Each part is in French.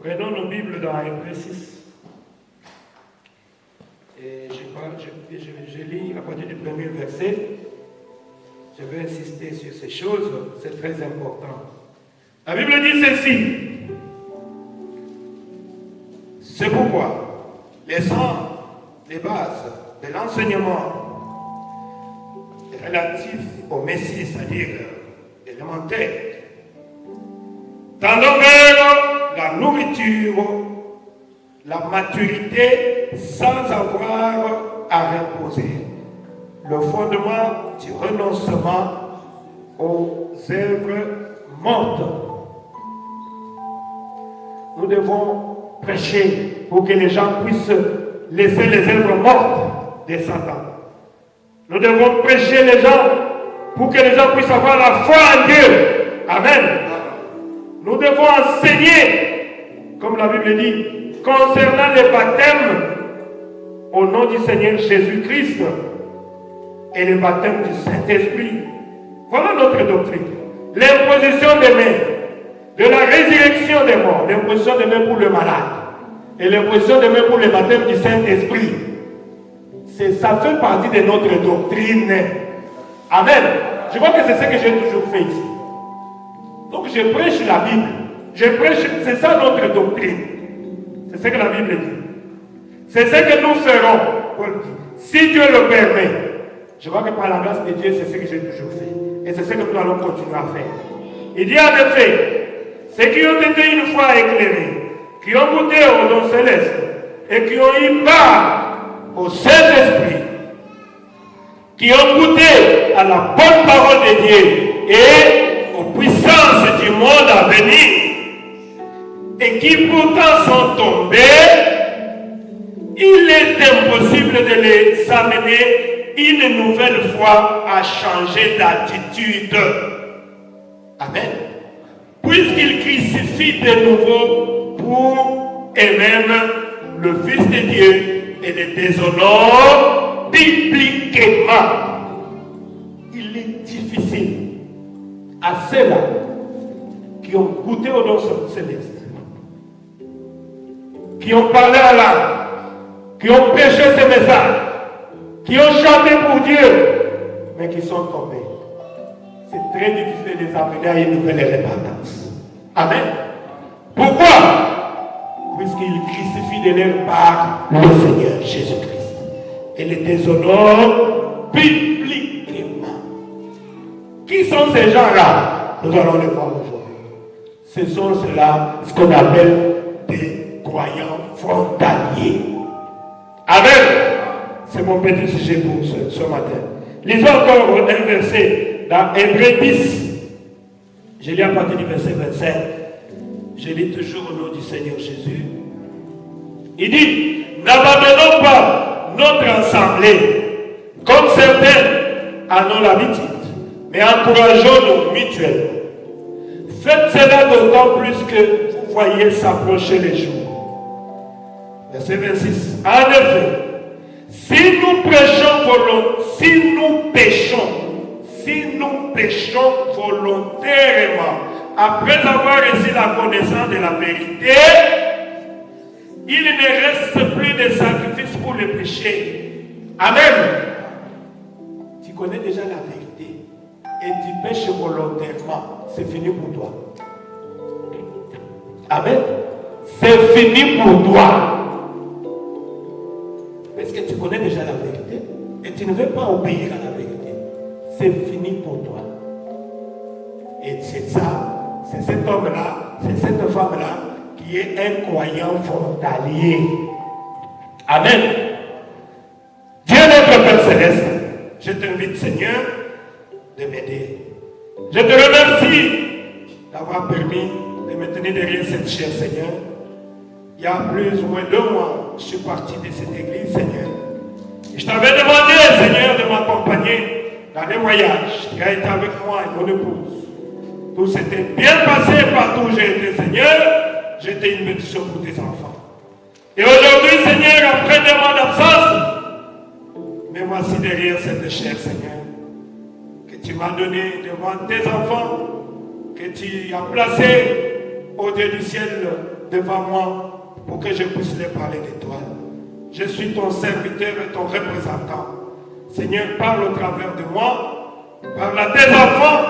Prenons nos Bibles dans Hébreux 6. Et je lis à partir du premier verset. Je vais insister sur ces choses, c'est très important. La Bible dit ceci. C'est pourquoi, laissant les bases de l'enseignement relatif au Messie, c'est-à-dire élémentaire, tendons vers la nourriture, la maturité, sans avoir à reposer le fondement du renoncement aux œuvres mortes. Nous devons prêcher pour que les gens puissent laisser les œuvres mortes de Satan. Nous devons prêcher les gens pour que les gens puissent avoir la foi en Dieu. Amen. Nous devons enseigner, comme la Bible dit, concernant les baptêmes au nom du Seigneur Jésus-Christ et le baptême du Saint-Esprit. Voilà notre doctrine. L'imposition des mains, de la résurrection des morts, l'imposition des mains pour le malade et l'imposition des mains pour le baptême du Saint-Esprit. Ça fait partie de notre doctrine. Amen. Je vois que c'est ce que j'ai toujours fait ici. Donc je prêche la Bible. Je prêche, c'est ça notre doctrine. C'est ce que la Bible dit. C'est ce que nous ferons. Si Dieu le permet. Je vois que par la grâce de Dieu, c'est ce que j'ai toujours fait. Et c'est ce que nous allons continuer à faire. Il dit en effet, ceux qui ont été une fois éclairés, qui ont goûté au don céleste et qui ont eu part au Saint-Esprit, qui ont goûté à la bonne parole de Dieu et aux puissances du monde à venir, et qui pourtant sont tombés, il est impossible de les amener une nouvelle fois à changer d'attitude. Amen. Puisqu'ils crucifient de nouveau pour eux-mêmes le Fils de Dieu et le déshonorent bibliquement. Il est difficile à ceux-là qui ont goûté au don céleste, qui ont parlé à l'âme, qui ont prêché ce message, qui ont chanté pour Dieu, mais qui sont tombés. C'est très difficile de les amener à une nouvelle repentance. Amen. Pourquoi? Puisqu'ils crucifient de leur part le Seigneur Jésus-Christ et les déshonorent bibliquement. Qui sont ces gens-là? Nous allons les voir aujourd'hui. Ce sont ceux-là, ce qu'on appelle des croyants frontaliers. Amen. C'est mon petit sujet pour ce matin. Lisons encore un verset dans Hébreux 10. Je lis à partir du verset 27. Je lis toujours au nom du Seigneur Jésus. Il dit, n'abandonnons pas notre assemblée, comme certains en ont l'habitude, mais encourageons-nous mutuellement. Faites cela d'autant plus que vous voyez s'approcher les jours. Verset 26. En effet, si nous péchons volontairement, après avoir reçu la connaissance de la vérité, il ne reste plus de sacrifice pour le péché. Amen. Tu connais déjà la vérité et tu pêches volontairement. C'est fini pour toi. Amen. C'est fini pour toi. Parce que tu connais déjà la vérité et tu ne veux pas obéir à la vérité. C'est fini pour toi. Et c'est ça. C'est cet homme-là, c'est cette femme-là qui est un croyant frontalier. Amen. Dieu notre Père Céleste, je t'invite Seigneur de m'aider. Je te remercie d'avoir permis de me tenir derrière cette chair Seigneur. Il y a plus ou moins 2 mois, je suis parti de cette église Seigneur. Et je t'avais demandé Seigneur de m'accompagner dans les voyages. Tu as été avec moi et mon épouse. Tout s'était bien passé partout où j'ai été, Seigneur. J'étais une bénédiction pour tes enfants. Et aujourd'hui, Seigneur, après 2 mois d'absence, me voici derrière cette chair, Seigneur, que tu m'as donnée devant tes enfants, que tu as placé ô Dieu du ciel, devant moi, pour que je puisse leur parler de toi. Je suis ton serviteur et ton représentant. Seigneur, parle au travers de moi, parle à tes enfants,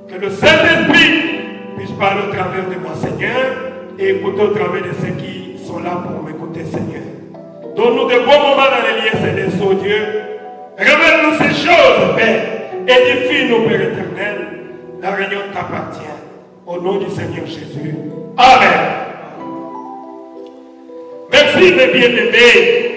que le Saint-Esprit puisse parler au travers de moi, Seigneur, et écouter au travers de ceux qui sont là pour m'écouter, Seigneur. Donne-nous de bons moments dans les lieux célestes, oh Dieu. Révèle-nous ces choses, Père. Édifie-nous, Père éternel. La réunion t'appartient. Au nom du Seigneur Jésus. Amen. Merci, mes bien-aimés.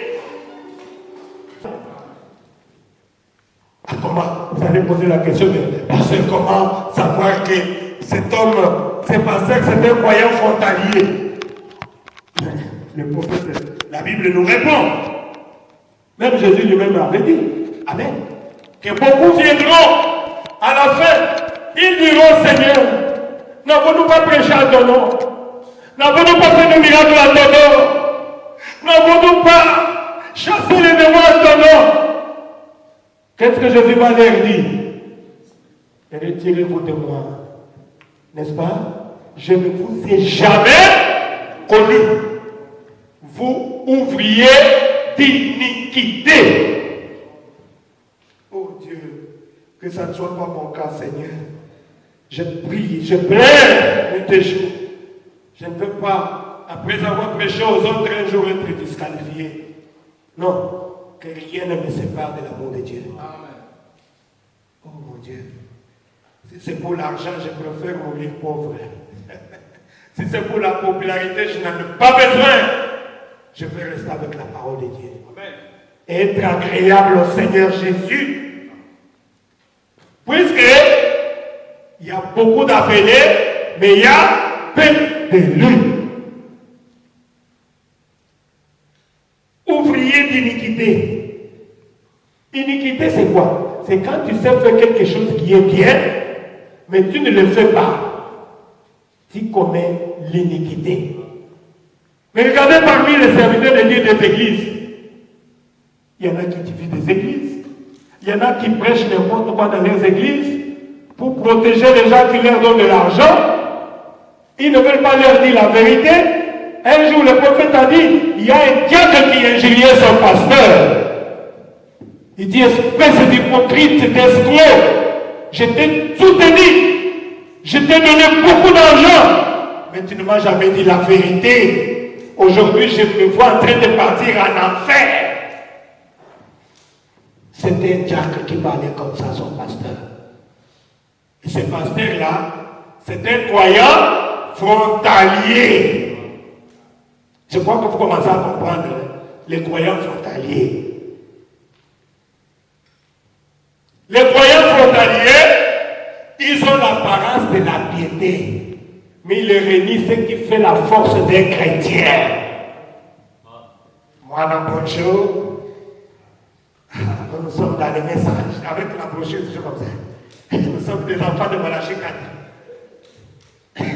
Comment vous allez poser la question de pasteur, comment savoir que cet homme, c'est pasteur, c'est un croyant frontalier? Le prophète, la Bible nous répond. Même Jésus lui-même avait dit. Amen. Que beaucoup viendront à la fin. Ils diront, Seigneur, n'avons-nous pas prêché à ton nom? N'avons-nous pas fait de miracles à ton nom? N'avons-nous pas chassé les démons à ton nom? Qu'est-ce que Jésus va leur dire? Retirez-vous de moi. N'est-ce pas? Je ne vous ai jamais connu. Vous ouvriez d'iniquité. Oh Dieu, que ça ne soit pas mon cas, Seigneur. Je prie, je pleure nuit et jour. Je ne veux pas, après avoir prêché aux autres, un jour être disqualifié. Non, que rien ne me sépare de l'amour de Dieu. Amen. Oh mon Dieu. Si c'est pour l'argent, je préfère mourir pauvre. Si c'est pour la popularité, je n'en ai pas besoin. Je vais rester avec la parole de Dieu. Amen. Et être agréable au Seigneur Jésus. Puisque il y a beaucoup d'appelés, mais il y a peu d'élus. Ouvrier d'iniquité. Iniquité, c'est quoi? C'est quand tu sais faire quelque chose qui est bien, mais tu ne le fais pas. Tu commets l'iniquité. Mais regardez parmi les serviteurs de Dieu des églises. Il y en a qui divisent des églises. Il y en a qui prêchent n'importe quoi dans leurs églises pour protéger les gens qui leur donnent de l'argent. Ils ne veulent pas leur dire la vérité. Un jour, le prophète a dit, il y a un diable qui injuriait son pasteur. Il dit, espèce d'hypocrite, d'escroc, je t'ai soutenu, je t'ai donné beaucoup d'argent, mais tu ne m'as jamais dit la vérité. Aujourd'hui, je me vois en train de partir en enfer. C'était un diable qui parlait comme ça, son pasteur. Et ce pasteur-là, c'est un croyant frontalier. Je crois que vous commencez à comprendre les croyants frontaliers. Les croyants frontaliers, ils ont l'apparence de la piété, mais ils réunissent ce qui fait la force des chrétiens. Moi, bonjour. Nous sommes dans les messages, avec la brochure, toujours comme ça. Nous sommes des enfants de Malachie 4.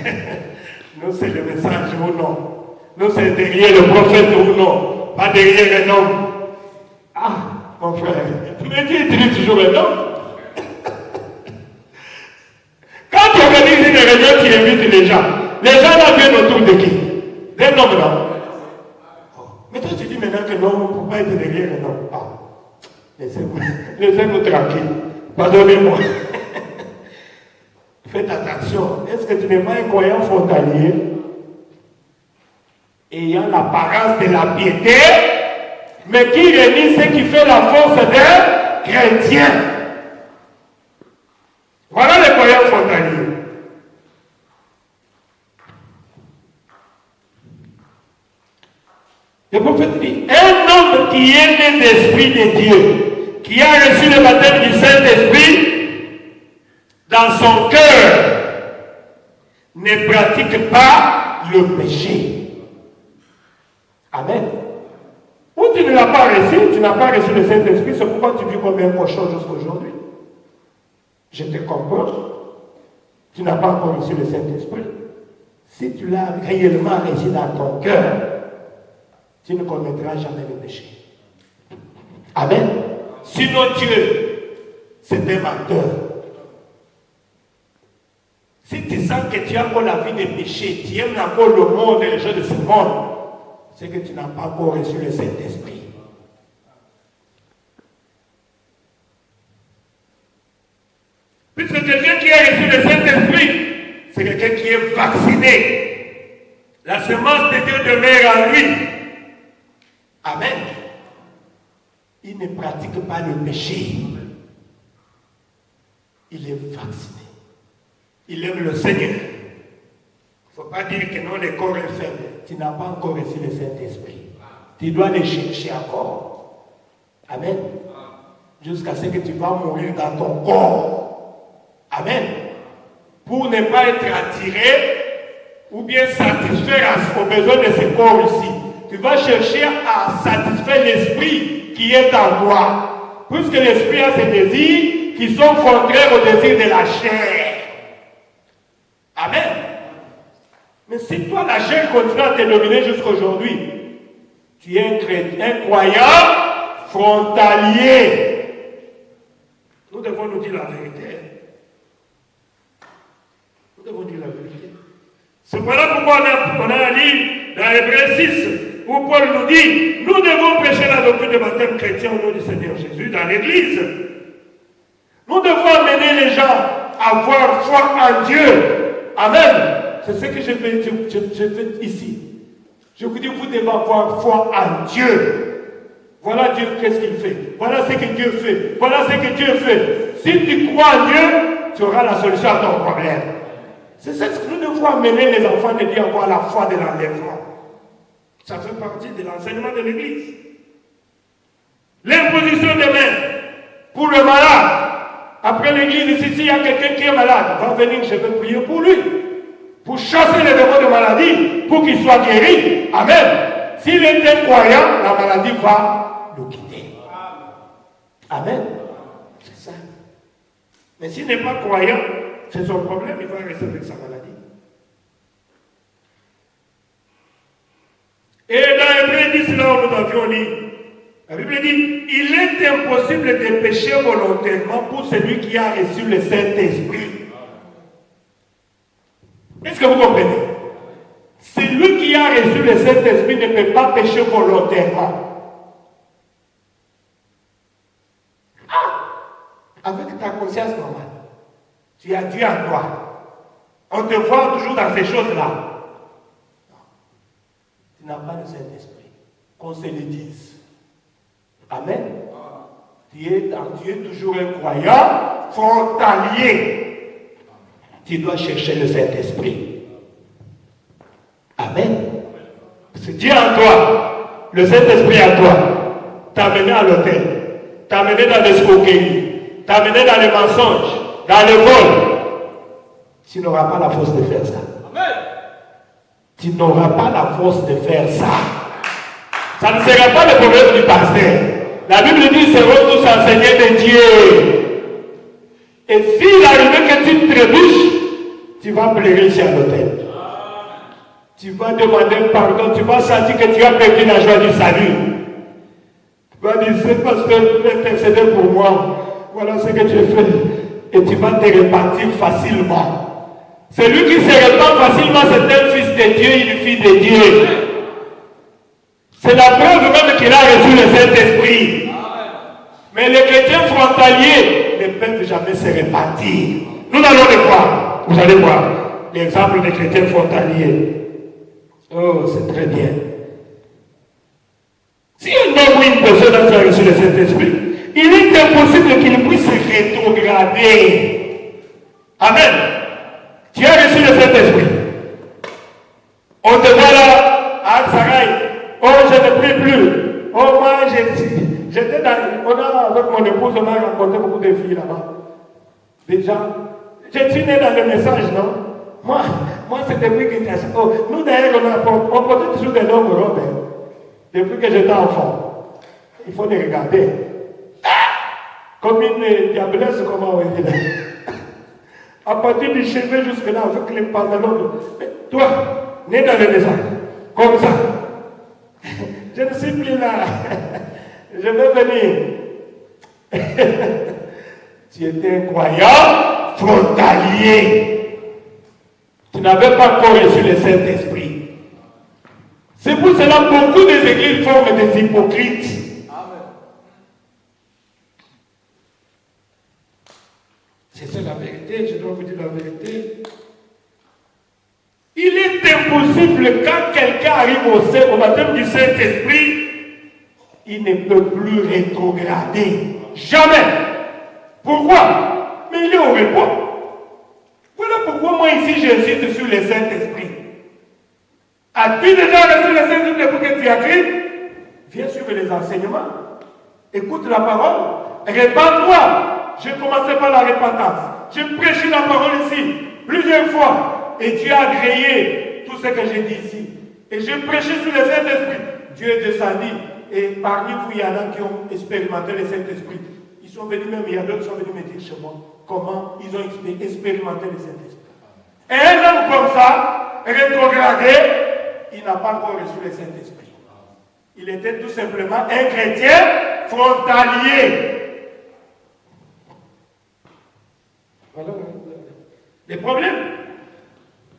Nous, c'est le message ou non. Nous, c'est derrière le prophète ou non. Pas derrière un homme. Ah, mon frère, mais Dieu utilise toujours un homme. Quand tu organises une réunion, tu invites les gens. Les gens là viennent autour de qui? D'un homme là. Mais toi, tu dis maintenant que non, on ne peut pas être derrière un homme. Ah. Laissez-nous tranquilles. Pardonnez-moi. Faites attention. Est-ce que tu n'es pas un croyant frontalier ayant l'apparence de la piété, mais qui réunit ce qui fait la force des chrétiens? Voilà les croyants frontaliers. Le prophète dit, un homme qui est né d'esprit de Dieu, qui a reçu le baptême du Saint-Esprit, dans son cœur, ne pratique pas le péché. Amen. Ou tu ne l'as pas reçu, tu n'as pas reçu le Saint-Esprit, c'est pourquoi tu vis comme un cochon jusqu'à aujourd'hui. Je te comprends. Tu n'as pas encore reçu le Saint-Esprit. Si tu l'as réellement reçu dans ton cœur, tu ne commettras jamais le péché. Amen. Sinon Dieu, c'est un menteur. Si tu sens que tu as encore la vie des péchés, tu aimes encore le monde et les gens de ce monde, c'est que tu n'as pas encore reçu le Saint-Esprit. Puisque quelqu'un qui a reçu le Saint-Esprit, c'est quelqu'un qui est vacciné. La semence de Dieu demeure en lui. Amen. Il ne pratique pas le péché. Il est vacciné. Il aime le Seigneur. Il ne faut pas dire que non, le corps est faible. Tu n'as pas encore reçu le Saint-Esprit. Tu dois le chercher encore. Amen. Jusqu'à ce que tu vas mourir dans ton corps. Amen. Pour ne pas être attiré ou bien satisfaire aux besoins de ce corps ici. Tu vas chercher à satisfaire l'esprit qui est en toi. Puisque l'esprit a ses désirs qui sont contraires aux désirs de la chair. Amen. Mais si toi, la chair continue à te dominer jusqu'aujourd'hui, tu es un croyant frontalier. Nous devons nous dire la vérité. Nous devons dire la vérité. C'est voilà pourquoi on a un livre dans Hébreux 6 où Paul nous dit, nous devons prêcher la doctrine du baptême chrétien au nom du Seigneur Jésus dans l'église. Nous devons amener les gens à avoir foi en Dieu. Amen. C'est ce que je fais ici. Je vous dis, vous devez avoir foi en Dieu. Voilà Dieu, qu'est-ce qu'il fait. Voilà ce que Dieu fait. Voilà ce que Dieu fait. Si tu crois en Dieu, tu auras la solution à ton problème. C'est ce que nous devons amener les enfants de Dieu à avoir la foi de l'enlèvement. Ça fait partie de l'enseignement de l'Église. L'imposition des mains pour le malade. Après l'église, ici, s'il y a quelqu'un qui est malade, va venir, je vais prier pour lui. Pour chasser les démons de maladie, pour qu'il soit guéri. Amen. S'il est un croyant, la maladie va le quitter. Amen. C'est ça. Mais s'il n'est pas croyant, c'est son problème, il va rester avec sa maladie. Et dans Hébreux 10, là où nous avions lu, la Bible dit, il est impossible de pécher volontairement pour celui qui a reçu le Saint-Esprit. Est-ce que vous comprenez? Celui qui a reçu le Saint-Esprit ne peut pas pécher volontairement. Avec ta conscience normale, tu as Dieu en toi. On te voit toujours dans ces choses-là. Tu n'as pas le Saint-Esprit. Qu'on se le dise. Amen. Tu es toujours un croyant frontalier. Tu dois chercher le Saint-Esprit. Amen. C'est Dieu en toi. Le Saint-Esprit en toi. T'a amené à l'hôtel. T'a amené dans l'escroquerie. T'a amené dans les mensonges. Dans le vol. Tu n'auras pas la force de faire ça. Amen. Tu n'auras pas la force de faire ça. Ça ne sera pas le problème du pasteur. La Bible dit, seront tous enseignés de Dieu. Et s'il arrive que tu trébuches, tu vas pleurer ici à l'hôtel. Tu vas demander pardon, tu vas sentir que tu as perdu la joie du salut. Tu vas dire, c'est parce que tu intercédé pour moi. Voilà ce que tu fais. Et tu vas te repentir facilement. Celui qui se repent facilement, c'est un fils de Dieu, une fille de Dieu. C'est la preuve même qu'il a reçu le Saint-Esprit. Mais les chrétiens frontaliers ne peuvent jamais se repentir. Nous allons le voir. Vous allez voir l'exemple des chrétiens frontaliers. Oh, c'est très bien. Si un homme ou une personne a reçu le Saint-Esprit, il est impossible qu'il puisse se rétrograder. Amen. Tu as reçu le Saint-Esprit. On te voit là, à Al-Saraï. Oh, je ne prie plus. Oh, moi, j'étais dans... avec mon épouse, on a rencontré beaucoup de filles là-bas. Des gens. Je suis né dans le message, non? Moi c'est depuis que j'étais... Oh, nous d'ailleurs, on portait toujours des longues robes. Depuis que j'étais enfant. Il faut les regarder. Comme une diablesse, comment on dit là. À partir du cheveu jusque-là, avec les pantalons. Mais toi, né dans le message, comme ça. Je ne suis plus là. Je vais venir. Tu étais un croyant frontalier. n'avez pas encore reçu le Saint-Esprit. C'est pour cela que beaucoup des églises forment des hypocrites. Amen. C'est ça la vérité, je dois vous dire la vérité. Il est impossible quand quelqu'un arrive au baptême du Saint-Esprit, il ne peut plus rétrograder. Jamais. Pourquoi? Mais il est au repos. Voilà pourquoi moi ici j'insiste sur le Saint-Esprit. As-tu déjà reçu le Saint-Esprit pour que tu écrives? Viens suivre les enseignements. Écoute la parole. Répands-toi. J'ai commencé par la repentance. J'ai prêché la parole ici plusieurs fois. Et Dieu a agréé tout ce que j'ai dit ici. Et j'ai prêché sur le Saint-Esprit. Dieu est descendu. Et parmi vous, il y en a qui ont expérimenté le Saint-Esprit. Ils sont venus même, il y a d'autres qui sont venus me dire chez moi comment ils ont expérimenté le Saint-Esprit. Et un homme comme ça, rétrogradé, il n'a pas encore reçu le Saint-Esprit. Il était tout simplement un chrétien frontalier. Voilà les problèmes.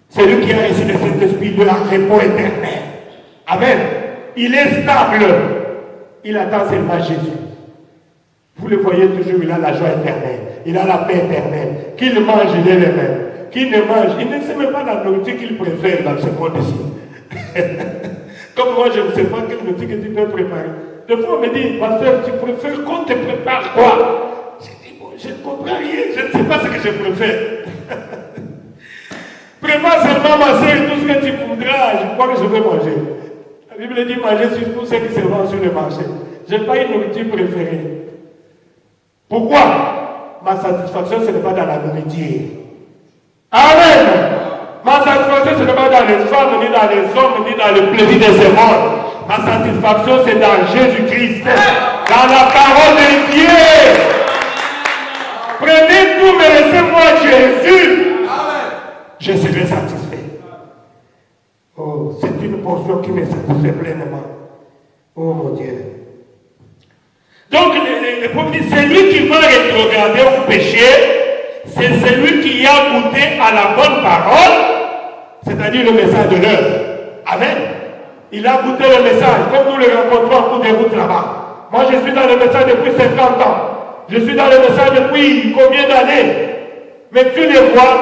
Celui qui a reçu le Saint-Esprit de la repos éternel. Amen. Il est stable. Il attend seulement Jésus. Vous le voyez toujours, il a la joie éternelle. Il a la paix éternelle. Qu'il mange, il est le même. Qu'il ne mange, il ne sait même pas la nourriture qu'il préfère dans ce monde-ci. Comme moi, je ne sais pas quelle nourriture que tu peux préparer. Des fois, on me dit, pasteur, tu préfères qu'on te prépare quoi? Je dis, bon, je ne comprends rien. Je ne sais pas ce que je préfère. Prépare seulement ma soeur, tout ce que tu voudras, je crois que je vais manger. La Bible dit manger sur tout ce qui se vend sur le marché. Je n'ai pas une nourriture préférée. Pourquoi? Ma satisfaction, ce n'est pas dans la nourriture. Amen. Ma satisfaction, ce n'est pas dans les femmes, ni dans les hommes, ni dans le plaisir de ce monde. Ma satisfaction, c'est dans Jésus-Christ, dans la parole de Dieu. Prenez tout, mais laissez-moi Jésus. Je serai satisfait. Oh, c'est une portion qui me satisfait pleinement. Oh mon Dieu. Donc, le pauvre dit, celui qui va rétrograder au péché, c'est celui qui a goûté à la bonne parole, c'est-à-dire le message de l'heure. Amen. Il a goûté le message, comme nous le rencontrons en cours de route là-bas. Moi, je suis dans le message depuis 50 ans. Je suis dans le message depuis combien d'années? Mais tu le vois,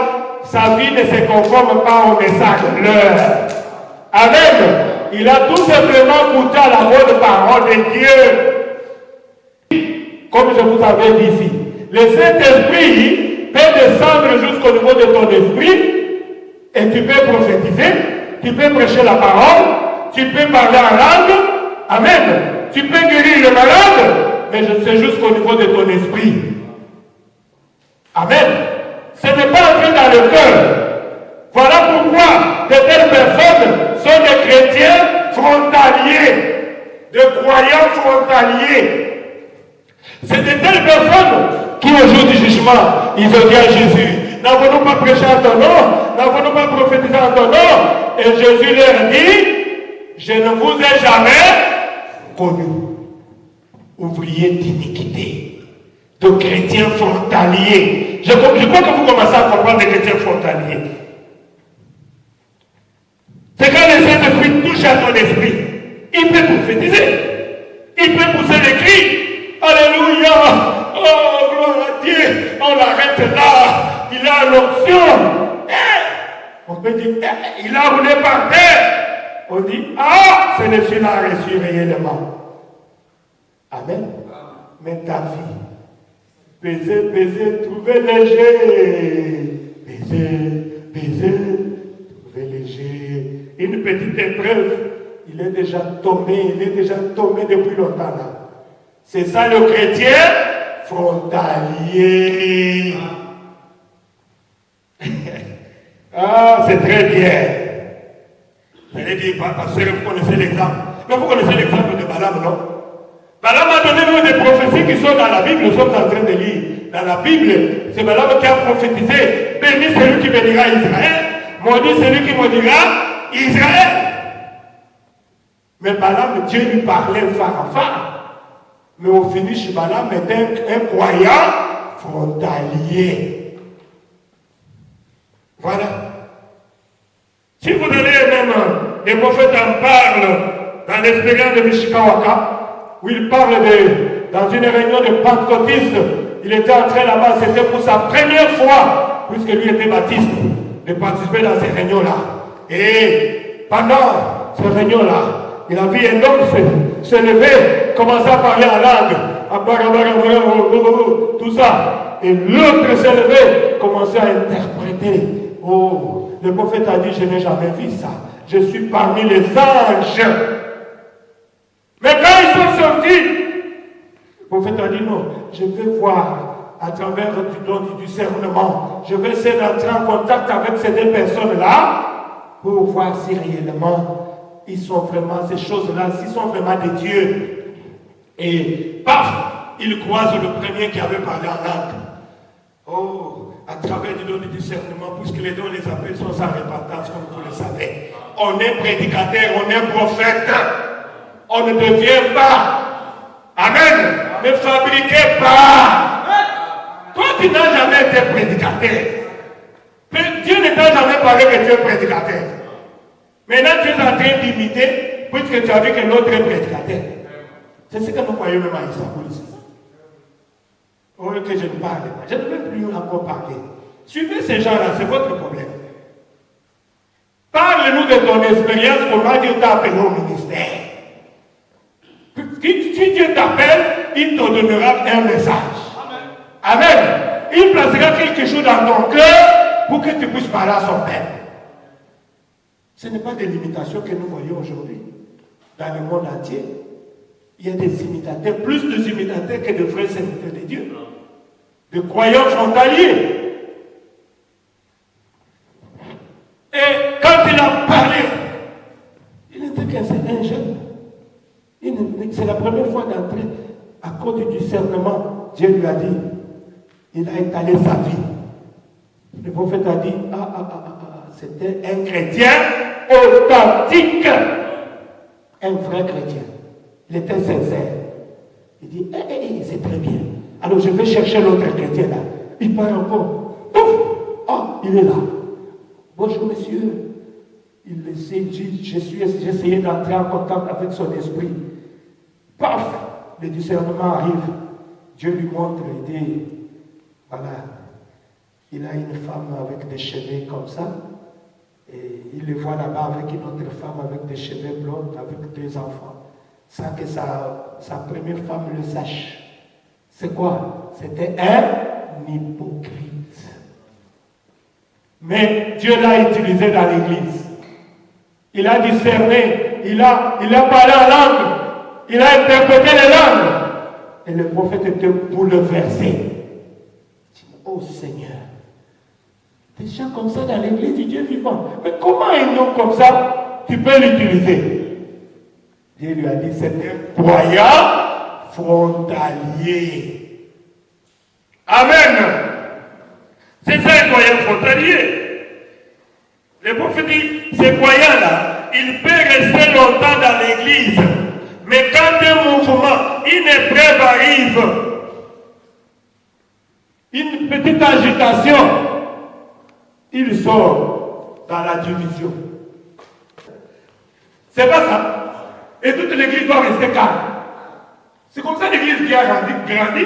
sa vie ne se conforme pas au message de l'heure. Amen. Il a tout simplement goûté à la bonne parole de Dieu. Comme je vous avais dit ici, le Saint-Esprit peut descendre jusqu'au niveau de ton esprit et tu peux prophétiser, tu peux prêcher la parole, tu peux parler en langue, amen. Tu peux guérir le malade, mais c'est jusqu'au niveau de ton esprit. Amen. Ce n'est pas entré dans le cœur. Voilà pourquoi de telles personnes sont des chrétiens frontaliers, de croyants frontaliers. C'est de telles personnes qui au jour du jugement, ils ont dit à Jésus, n'avons-nous pas prêché en ton nom, n'avons-nous pas prophétisé en ton nom? Et Jésus leur dit, je ne vous ai jamais connu. Ouvriers d'iniquité, de chrétiens frontaliers. Je crois que vous commencez à comprendre les chrétiens frontaliers. C'est quand le Saint-Esprit touche à ton esprit, il peut prophétiser, il peut pousser les cris. Alléluia! Oh, gloire à Dieu! On l'arrête là! Il a l'option! On peut dire, il a roulé par terre! On dit, ah! C'est le ciel a reçu réellement. Amen. Mais ta vie, baiser, trouver léger. Baiser, trouver léger. Une petite épreuve, il est déjà tombé depuis longtemps là. C'est ça le chrétien frontalier. Ah, c'est très bien. Vous allez dire, parce que vous connaissez l'exemple. Mais vous connaissez l'exemple de Balaam, non? Balaam a donné même des prophéties qui sont dans la Bible. Nous sommes en train de lire. Dans la Bible, c'est Balaam qui a prophétisé. Béni celui qui bénira Israël. Maudit celui qui maudira Israël. Mais Balaam, Dieu lui parlait phare à phare. Mais au finish, Balaam était un croyant frontalier. Voilà. Si vous allez même, les prophètes en parlent dans l'expérience de Mishikawaka, où il parle dans une réunion de pentecôtistes, il était entré là-bas, c'était pour sa première fois, puisque lui était baptiste, de participer dans ces réunions-là. Et pendant ces réunions-là, il a vu un homme se lever, commencer à parler en langue, tout ça. Et l'autre s'est levé, commençait à interpréter. Oh, le prophète a dit, je n'ai jamais vu ça. Je suis parmi les anges. Mais quand ils sont sortis, le prophète a dit non, je vais voir à travers du don du discernement. Je vais essayer d'entrer en contact avec ces deux personnes-là pour voir si réellement ils sont vraiment ces choses-là, s'ils sont vraiment des dieux. Et paf, il croise le premier qui avait parlé en langue. Oh, à travers du don du discernement, puisque les dons, les appels sont sans repentance, comme vous le savez. On est prédicateur, on est prophète. On ne devient pas. Amen. Ne fabriquez pas. Toi, tu n'as jamais été prédicateur. Dieu ne t'a jamais parlé que tu es prédicateur. Maintenant, tu es en train d'imiter, puisque tu as vu que l'autre est prédicateur. C'est ce que nous voyons même à Istanbul ici. Oh, que je ne parle pas. Je ne veux plus encore parler. Suivez ces gens-là, c'est votre problème. Parle-nous de ton expérience, comment Dieu t'a appelé au ministère. Si Dieu t'appelle, il te donnera un message. Amen. Amen. Il placera quelque chose dans ton cœur pour que tu puisses parler à son peuple. Ce n'est pas des limitations que nous voyons aujourd'hui. Dans le monde entier, il y a des imitateurs, plus de imitateurs que de vrais serviteurs de Dieu. De croyants frontaliers. Et quand il a parlé, il n'était qu'un jeune. C'est la première fois d'entrer à cause du discernement. Dieu lui a dit, il a étalé sa vie. Le prophète a dit, c'était un chrétien authentique. Un vrai chrétien. Il était sincère. Il dit, c'est très bien. Alors je vais chercher l'autre chrétien là. Il part encore. Ouf! Il est là. Bonjour monsieur. Il dit, j'ai essayé d'entrer en contact avec son esprit. Paf! Le discernement arrive. Dieu lui montre, il dit, voilà, il a une femme avec des cheveux comme ça. Et il le voit là-bas avec une autre femme avec des cheveux blonds, avec 2 enfants. Sans que sa première femme le sache. C'est quoi? C'était un hypocrite. Mais Dieu l'a utilisé dans l'église. Il a discerné, il a parlé en langue, il a interprété les langues. Et le prophète était bouleversé. Il dit, oh Seigneur, des gens comme ça dans l'église du Dieu vivant. Mais comment un homme comme ça, tu peux l'utiliser? Dieu lui a dit, c'est un croyant frontalier. Amen. C'est ça un croyant frontalier. Le prophète dit, ces croyants-là, ils peuvent rester longtemps dans l'église. Mais quand un mouvement, une épreuve arrive, une petite agitation, il sort dans la division. C'est pas ça. Et toute l'église doit rester calme. C'est comme ça l'église qui a grandi.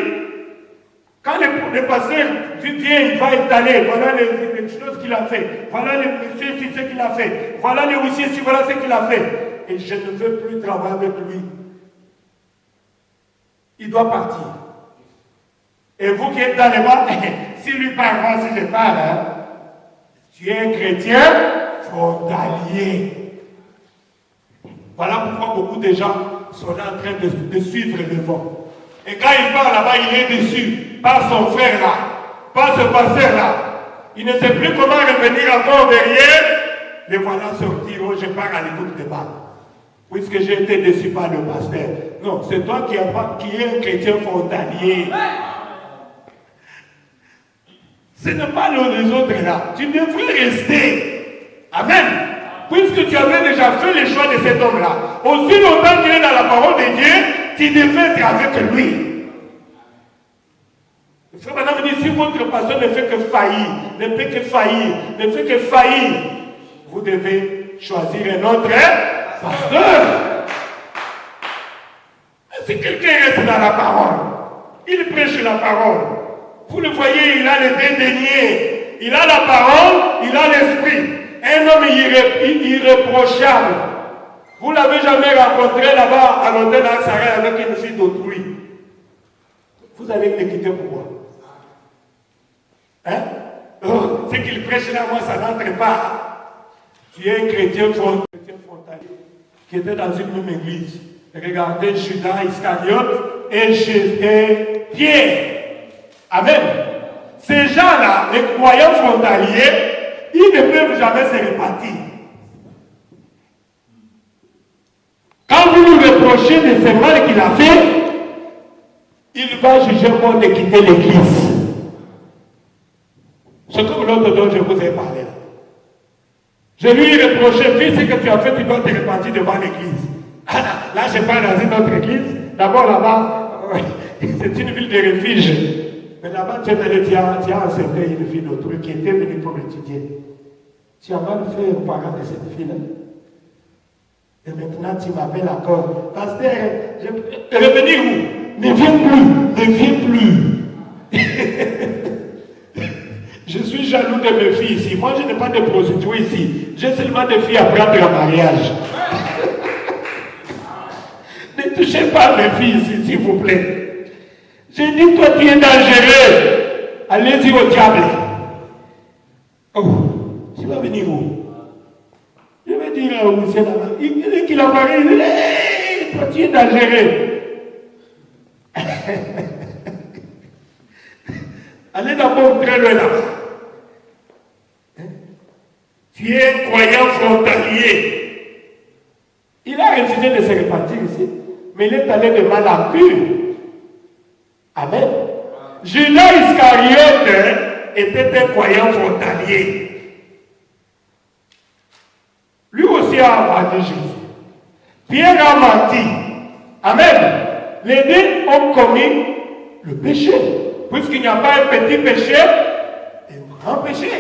Quand le pasteur vient, il va étaler, voilà les choses qu'il a fait, voilà les messieurs, c'est ce qu'il a fait, voilà les huissiers, voilà ce qu'il a fait. Et je ne veux plus travailler avec lui. Il doit partir. Et vous qui êtes dans les bas, si lui parle, moi si je parle, tu es un chrétien frontalier. Voilà pourquoi beaucoup de gens sont là en train de suivre le vent. Et quand il part là-bas, il est déçu par son frère là, par ce pasteur là. Il ne sait plus comment revenir encore derrière. Les voilà sortir, oh, je pars à l'écoute des balles. Puisque j'ai été déçu par le pasteur. Non, c'est toi qui es un chrétien frontalier. Ce n'est pas les autres là. Tu devrais rester. Amen. Puisque tu avais déjà fait le choix de cet homme-là. Aussi longtemps qu'il est dans la parole de Dieu, tu devais être avec lui. Le frère madame dit, si votre pasteur ne fait que faillir, ne fait que faillir, vous devez choisir un autre pasteur. Si quelqu'un reste dans la parole, il prêche la parole. Vous le voyez, il a le dédaigné, il a la parole, il a l'esprit. Un homme irréprochable. Vous ne l'avez jamais rencontré là-bas à l'hôtel Aksaré avec une fille d'autrui. Vous allez le quitter pourquoi? Hein? Oh, ce qu'il prêche là, moi, ça n'entre pas. Tu es un chrétien frontalier qui était dans une même église. Regardez Judas Iscariote et Pierre. Amen. Ces gens-là, les croyants frontaliers, ils ne peuvent jamais se répartir. Quand vous lui reprochez de ce mal qu'il a fait, il va juger bon de quitter l'église. C'est comme l'autre dont je vous ai parlé. Je lui ai reproché, vu ce que tu as fait, tu dois te repentir devant l'église. Là, je parle dans une autre église. D'abord, là-bas, c'est une ville de refuge. Mais là-bas, tu as enseigné une fille d'autrui qui était venue pour étudier. Tu as mal fait aux parents de cette fille-là. Et maintenant, tu m'appelles encore. Pasteur, je vais venir où? Ne viens plus. Je suis jaloux de mes filles ici. Moi, je n'ai pas de prostituées ici. J'ai seulement des filles à prendre en mariage. Ne touchez pas mes filles ici, s'il vous plaît. J'ai dit, toi, tu es dangereux. Allez-y au diable. Oh, tu vas venir où? Je vais dire à Oussein là-bas. Il dit qu'il apparaît. Il dit, hey, toi, tu es dangereux. Allez d'abord très loin là-bas. Tu es un croyant frontalier. Il a refusé de se répartir ici, mais il est allé de mal en pis. Amen. Judas Iscariote était un croyant frontalier. Lui aussi a vendu Jésus. Pierre a menti. Amen. Les deux ont commis le péché. Puisqu'il n'y a pas un petit péché, un grand péché.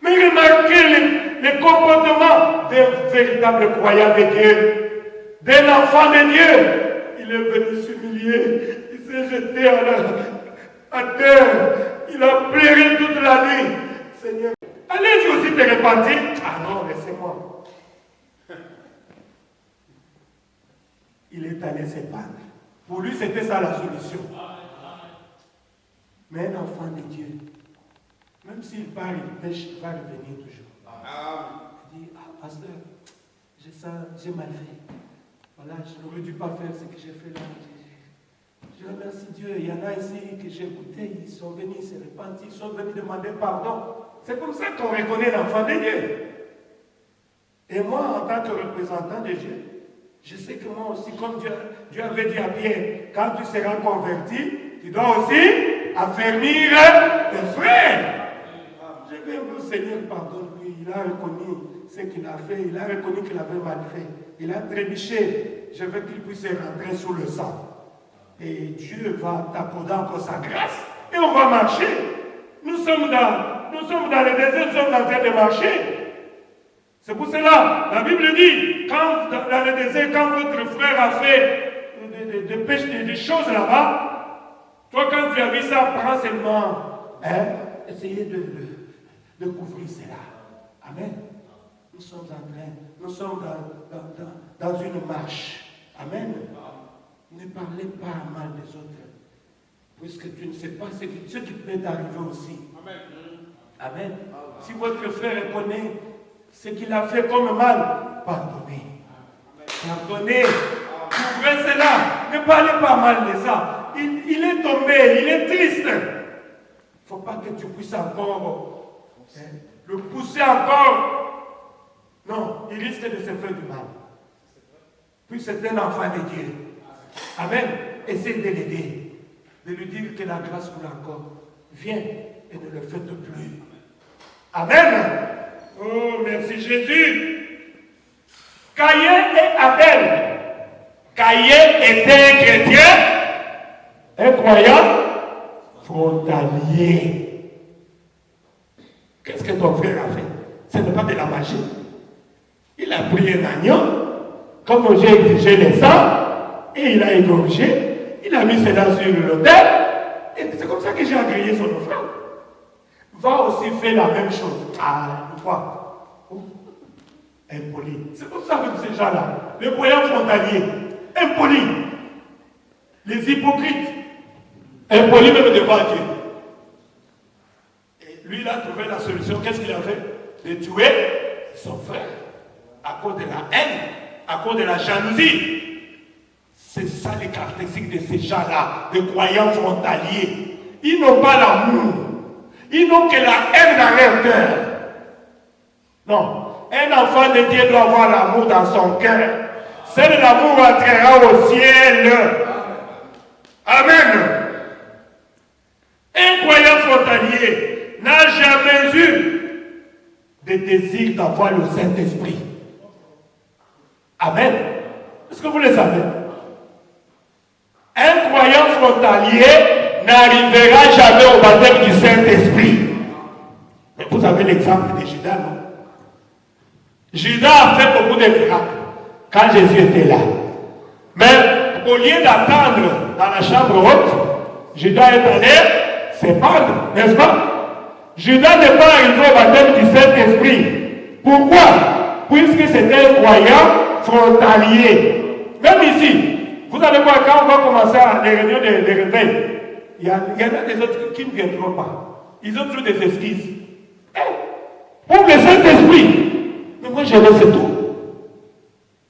Mais remarquez le comportement d'un véritable croyant de Dieu, d'un enfant de Dieu. Il est venu s'humilier, il s'est jeté à terre, il a pleuré toute la nuit. Seigneur, allez-y aussi te repentir. Ah non, laissez-moi. Il est allé se battre. Pour lui, c'était ça la solution. Mais un enfant de Dieu, même s'il part, il pêche, il va revenir toujours. Il dit, pasteur, j'ai mal fait. Voilà, je n'aurais dû pas faire ce que j'ai fait là. Je remercie Dieu. Il y en a ici que j'ai écouté, ils sont venus se repentir, ils sont venus demander pardon. C'est comme ça qu'on reconnaît l'enfant de Dieu. Et moi, en tant que représentant de Dieu, je sais que moi aussi, comme Dieu avait dit à Pierre, quand tu seras converti, tu dois aussi affermir tes frères. Je vais vous, Seigneur, pardonne-lui. Il a reconnu ce qu'il a fait. Il a reconnu qu'il avait mal fait. Il a trébuché. Je veux qu'il puisse rentrer sous le sang. Et Dieu va t'accorder encore sa grâce. Et on va marcher. Nous sommes dans le désert, nous sommes en train de marcher. C'est pour cela, la Bible dit, quand dans le désert, quand votre frère a fait des choses là-bas, toi quand tu as vu ça, prends seulement, essayez de couvrir cela. Amen. Nous sommes dans une marche. Amen. Ne parlez pas mal des autres, puisque tu ne sais pas ce qui peut t'arriver aussi. Amen. Amen. Si votre frère reconnaît ce qu'il a fait comme mal, pardonnez. Pardonnez. Couvrez cela. Ne parlez pas mal de ça. Il est tombé, il est triste. Il ne faut pas que tu puisses encore le pousser encore. Non, il risque de se faire du mal. Puis c'est un enfant de Dieu. Amen. Essayez de l'aider. De lui dire que la grâce coule encore. Viens et ne le faites plus. Amen. Oh, merci Jésus. Caïn et Abel. Caïn était un chrétien, un croyant frontalier. Qu'est-ce que ton frère a fait? Ce n'est pas de la magie. Il a pris un agneau, comme j'ai exigé les sangs, et il a égorgé, il a mis cela sur l'autel, et c'est comme ça que j'ai agréé son offrande. Va aussi faire la même chose. Ah, quoi? Impoli. C'est comme ça avec ces gens-là. Les croyants frontaliers. Impolis. Les hypocrites. Impolis même devant Dieu. Et lui, il a trouvé la solution. Qu'est-ce qu'il a fait? De tuer son frère. À cause de la haine, à cause de la jalousie. C'est ça les caractéristiques de ces gens-là, de croyants frontaliers. Ils n'ont pas l'amour. Ils n'ont que la haine dans leur cœur. Non. Un enfant de Dieu doit avoir l'amour dans son cœur. Seul l'amour entrera au ciel. Amen. Un croyant frontalier n'a jamais eu de désir d'avoir le Saint-Esprit. Amen. Est-ce que vous le savez? Un croyant frontalier n'arrivera jamais au baptême du Saint-Esprit. Mais vous avez l'exemple de Judas, non? Judas a fait beaucoup de miracles quand Jésus était là. Mais au lieu d'attendre dans la chambre haute, Judas est allé se pendre, n'est-ce pas? Judas n'est pas arrivé au baptême du Saint-Esprit. Pourquoi? Puisque c'était un croyant frontalier. Même ici, vous allez voir quand on va commencer les réunions de réveil, il y en a des autres qui ne viendront pas. Ils ont toujours des esquisses. Pour le Saint-Esprit. Mais moi je laisse tout.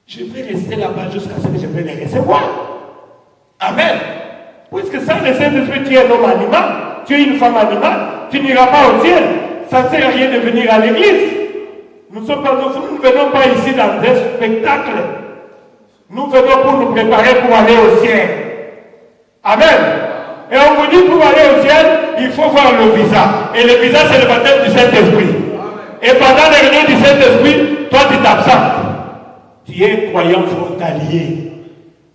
Je vais rester là-bas jusqu'à ce que je vais les recevoir. Amen. Puisque sans le Saint-Esprit, tu es un homme animal, tu es une femme animale, tu n'iras pas au ciel. Ça ne sert à rien de venir à l'église. Nous ne venons pas ici dans un spectacle. Nous venons pour nous préparer pour aller au ciel. Amen. Et on vous dit pour aller au ciel, il faut voir le visa. Et le visa, c'est le baptême du Saint-Esprit. Et pendant les réunions du Saint-Esprit, toi tu t'absentes. Tu es croyant frontalier.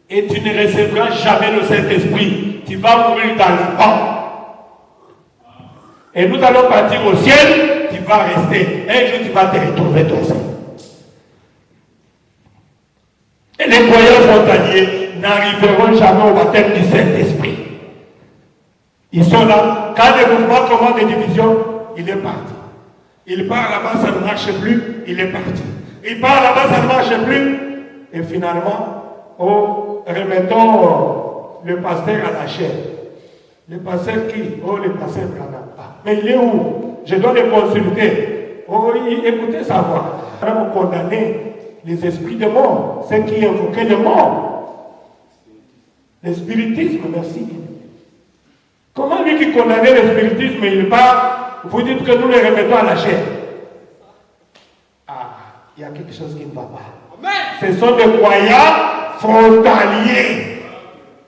Et tu ne recevras jamais le Saint-Esprit. Tu vas mourir dans le vent. Et nous allons partir au ciel, tu vas rester. Un jour tu vas te retrouver toi aussi. Et les croyants frontaliers n'arriveront jamais au baptême du Saint-Esprit. Ils sont là. Quand le mouvement commence de division, il est parti. Il part là-bas, ça ne marche plus, il est parti. Il part là-bas, ça ne marche plus. Et finalement, remettons le pasteur à la chair. Le pasteur qui? Le pasteur Branham. Mais il est où? Je dois le consulter. Écoutez sa voix. Nous condamner les esprits de mort, ceux qui invoquaient le mort. Le spiritisme, merci. Comment lui qui condamnait le spiritisme, il part? Vous dites que nous les remettons à la chair. Ah, il y a quelque chose qui ne va pas. Amen. Ce sont des croyants frontaliers.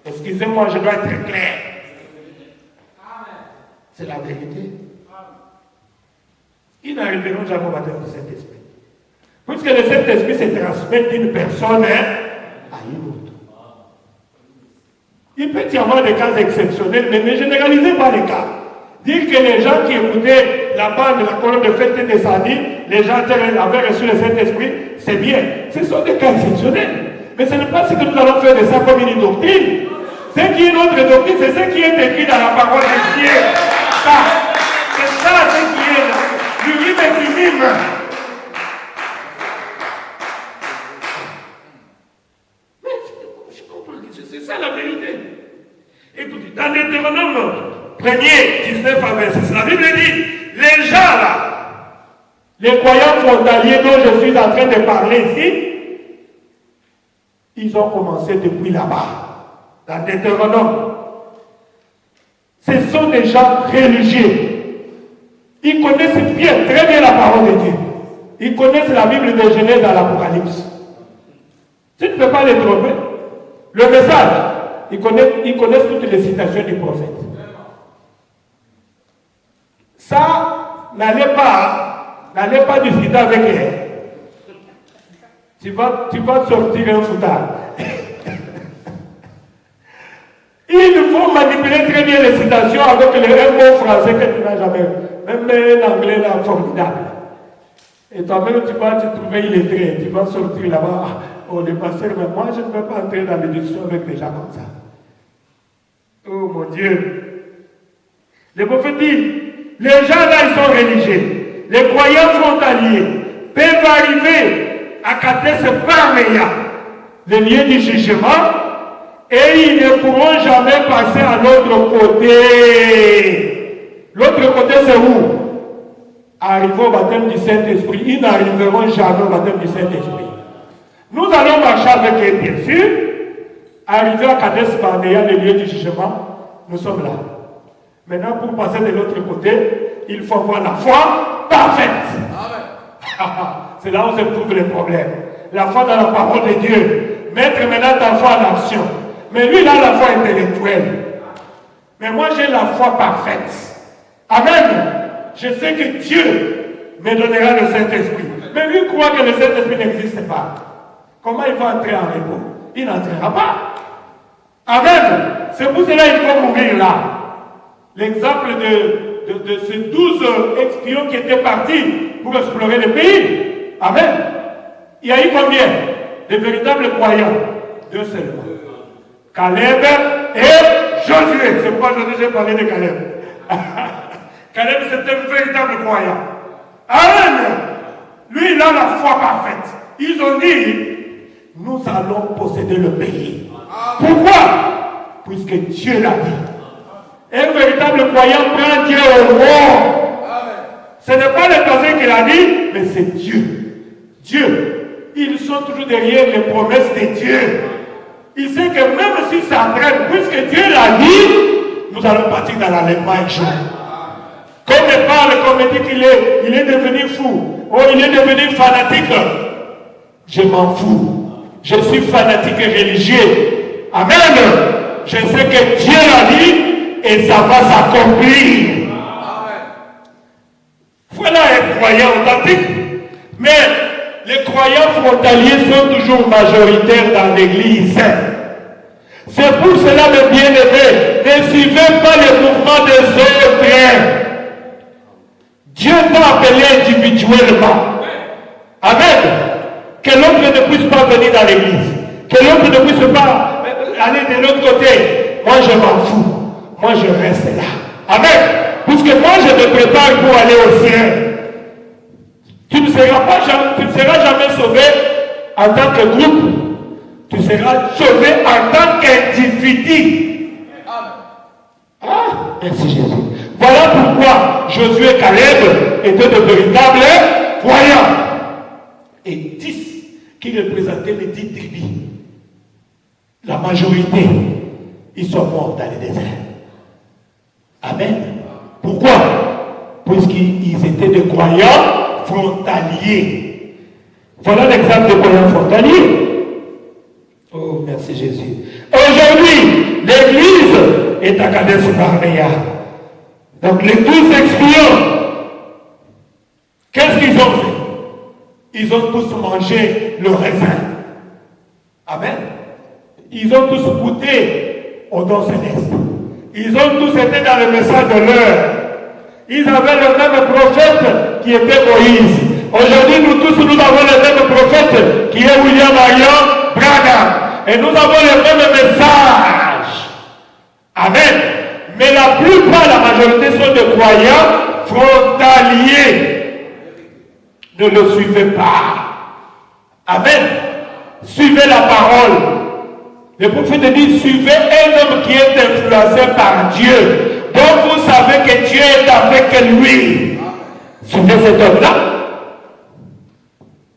Excusez-moi, je dois être clair. C'est la vérité. Ils n'arriveront jamais au baptême du Saint-Esprit. Puisque le Saint-Esprit se transmet d'une personne à une autre. Il peut y avoir des cas exceptionnels, mais ne généralisez pas les cas. Dire que les gens qui écoutaient la bande de la colonne de fête des Sardines, les gens avaient reçu le Saint-Esprit, c'est bien. Ce sont des cas exceptionnels. Mais ce n'est pas ce que nous allons faire de ça comme une doctrine. Ce qui est notre doctrine, c'est ce qui est écrit dans la parole de Dieu. C'est ça ce qui est là. L'urime et l'urime. Mais je comprends que c'est ça la vérité. Écoutez, dans Deutéronome 1er, 19 à 26, la Bible dit, les gens là, les croyants frontaliers dont je suis en train de parler ici, ils ont commencé depuis là-bas, dans Deutéronome. Ce sont des gens religieux. Ils connaissent bien, très bien la parole de Dieu. Ils connaissent la Bible de Genèse à l'Apocalypse. Tu ne peux pas les tromper. Le message, ils connaissent toutes les citations du prophète. Ça, n'allez pas discuter avec elle. Tu vas sortir un foutard. Il faut manipuler très bien les citations avec un mot français que tu n'as jamais. Même un anglais là, formidable. Et toi-même, tu vas te trouver illettré. Tu vas sortir là-bas. Oh, le pasteur, mais moi, je ne veux pas entrer dans l'éducation avec des gens comme ça. Oh, mon Dieu. Le prophète dit, les gens là, ils sont religieux. Les croyants frontaliers peuvent arriver à Kadesh Barnea, le lieu du jugement, et ils ne pourront jamais passer à l'autre côté. L'autre côté, c'est où? Arriver au baptême du Saint-Esprit. Ils n'arriveront jamais au baptême du Saint-Esprit. Nous allons marcher avec eux, bien sûr. Arriver à Kadesh Barnea, le lieu du jugement, nous sommes là. Maintenant, pour passer de l'autre côté, il faut avoir la foi parfaite. C'est là où se trouvent les problèmes. La foi dans la parole de Dieu. Mettre maintenant ta foi en action. Mais lui, il a la foi intellectuelle. Mais moi, j'ai la foi parfaite. Amen. Je sais que Dieu me donnera le Saint-Esprit. Mais lui croit que le Saint-Esprit n'existe pas. Comment il va entrer en repos? Il n'entrera pas. Amen. C'est pour cela qu'il faut mourir là. L'exemple de ces 12 espions qui étaient partis pour explorer le pays. Amen. Il y a eu combien de véritables croyants? 2 seulement. Caleb et Josué. C'est pourquoi aujourd'hui j'ai parlé de Caleb. Caleb c'était un véritable croyant. Amen. Lui, il a la foi parfaite. Ils ont dit, nous allons posséder le pays. Pourquoi? Puisque Dieu l'a dit. Un véritable croyant prend Dieu au mot. Ce n'est pas le passé qu'il a dit, mais c'est Dieu. Dieu. Ils sont toujours derrière les promesses de Dieu. Il sait que même si ça traîne, puisque Dieu l'a dit, nous allons partir dans l'enlèvement un jour. Comme il parle, comme il dit qu'il est devenu fou, oh, il est devenu fanatique. Je m'en fous. Je suis fanatique et religieux. Amen. Je sais que Dieu l'a dit et ça va s'accomplir. Voilà un croyant authentique. Mais les croyants frontaliers sont toujours majoritaires dans l'église. C'est pour cela, mes bien-aimés, ne suivez pas les mouvements des autres. Dieu t'a appelé individuellement. Amen. Que l'autre ne puisse pas venir dans l'église. Que l'autre ne puisse pas aller de l'autre côté. Moi, je m'en fous. Moi, je reste là. Amen. Puisque moi, je me prépare pour aller au ciel. Tu ne seras jamais sauvé en tant que groupe. Tu seras sauvé en tant qu'individu. Ah, merci Jésus. Voilà pourquoi Josué et Caleb étaient de véritables croyants. Et 10 qui représentaient les 10 tribus. La majorité, ils sont morts dans le désert. Amen. Pourquoi? Puisqu'ils étaient des croyants frontaliers. Voilà l'exemple de croyants frontaliers. Oh, merci Jésus. Aujourd'hui, l'église est à Kadesh Barnea. Donc les 12 espions, qu'est-ce qu'ils ont fait? Ils ont tous mangé le raisin. Amen. Ils ont tous goûté au don céleste. Ils ont tous été dans le message de l'heure. Ils avaient le même prophète qui était Moïse. Aujourd'hui, nous tous, nous avons le même prophète qui est William Marion Branham. Et nous avons le même message. Amen. Mais la plupart, la majorité sont des croyants frontaliers. Ne le suivez pas. Amen. Suivez la parole. Le prophète dit, suivez un homme qui est influencé par Dieu. Donc vous savez que Dieu est avec lui. Suivez cet homme-là.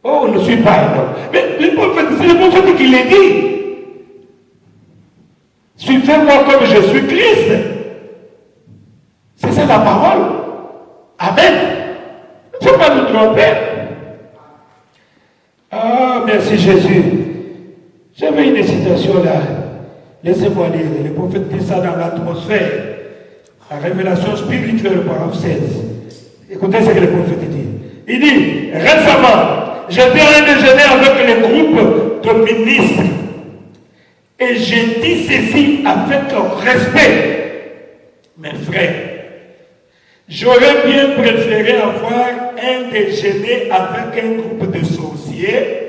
Oh, on ne suit pas un homme. Mais c'est le prophète qui l'a dit. Suivez-moi comme je suis Christ. C'est ça la parole. Amen. Il ne faut pas nous tromper. Ah, merci Jésus. J'avais une citation là. Laissez-moi lire. Le prophète dit ça dans l'atmosphère. La révélation spirituelle, paragraphe 16. Écoutez ce que le prophète dit. Il dit, récemment, j'étais en déjeuner avec le groupe de ministres. Et j'ai dit ceci avec respect. Mes frères, j'aurais bien préféré avoir un déjeuner avec un groupe de sorciers.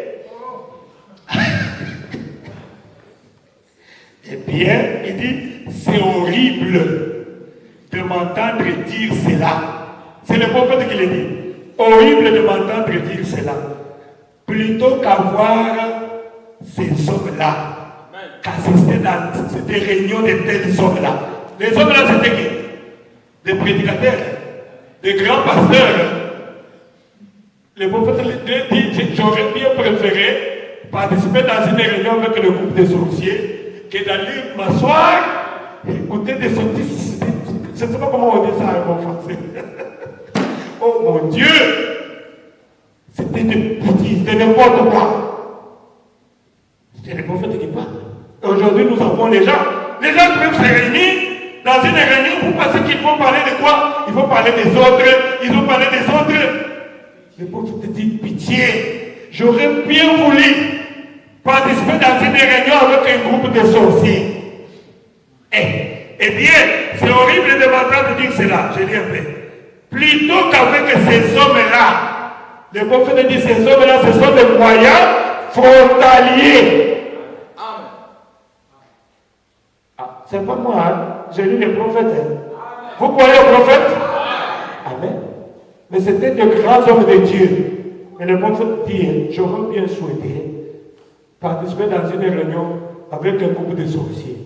Eh bien, il dit, c'est horrible de m'entendre dire cela. C'est le prophète qui le dit. Horrible de m'entendre dire cela. Plutôt qu'avoir ces hommes-là, qu'assister dans des réunions de tels hommes-là. Les hommes-là, c'était qui? Des prédicateurs, des grands pasteurs. Le prophète dit, j'aurais bien préféré participer dans une réunion avec le groupe des sorciers que d'aller m'asseoir et écouter des sorties. Je ne sais pas comment on dit ça en français. Oh mon Dieu! C'était des petits, c'était n'importe quoi. C'était les prophètes qui parlent. Aujourd'hui, nous avons les gens qui peuvent se réunir dans une réunion pour penser qu'ils vont parler de quoi? Ils vont parler des autres, ils vont parler des autres. Le prophète dit, pitié, j'aurais bien voulu participer dans une réunion avec un groupe de sorciers. Eh bien, c'est horrible de m'entendre dire cela, je lis un peu. Plutôt qu'avec ces hommes-là, le prophète dit, ces hommes-là, ce sont des croyants frontaliers. C'est pas moi, hein? Je lis les prophètes. Hein? Vous croyez aux prophètes? Amen. Mais c'était de grands hommes de Dieu. Mais le prophète dit, j'aurais bien souhaité participer dans une réunion avec un groupe de sorciers.